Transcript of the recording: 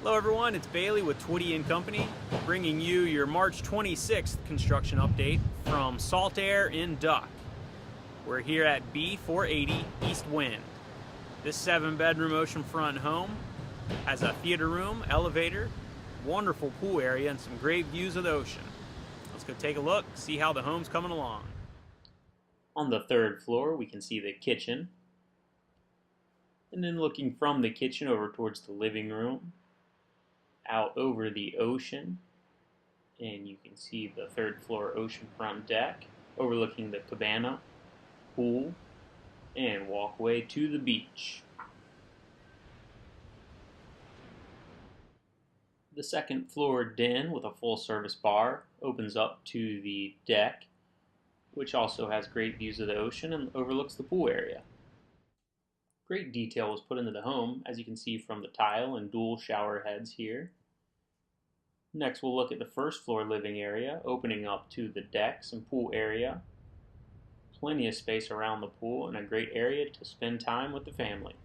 Hello everyone, it's Bailey with Twiddy and Company, bringing you your March 26th construction update from Saltair in Duck. We're here at B480 East Wind. This 7-bedroom oceanfront home has a theater room, elevator, wonderful pool area, and some great views of the ocean. Let's go take a look, see how the home's coming along. On the 3rd floor, we can see the kitchen. And then looking from the kitchen over towards the living room, out over the ocean, and you can see the 3rd floor oceanfront deck overlooking the cabana, pool, and walkway to the beach. The 2nd floor den with a full service bar opens up to the deck, which also has great views of the ocean and overlooks the pool area. Great detail was put into the home, as you can see from the tile and dual shower heads here. Next, we'll look at the 1st floor living area, opening up to the decks and pool area. Plenty of space around the pool and a great area to spend time with the family.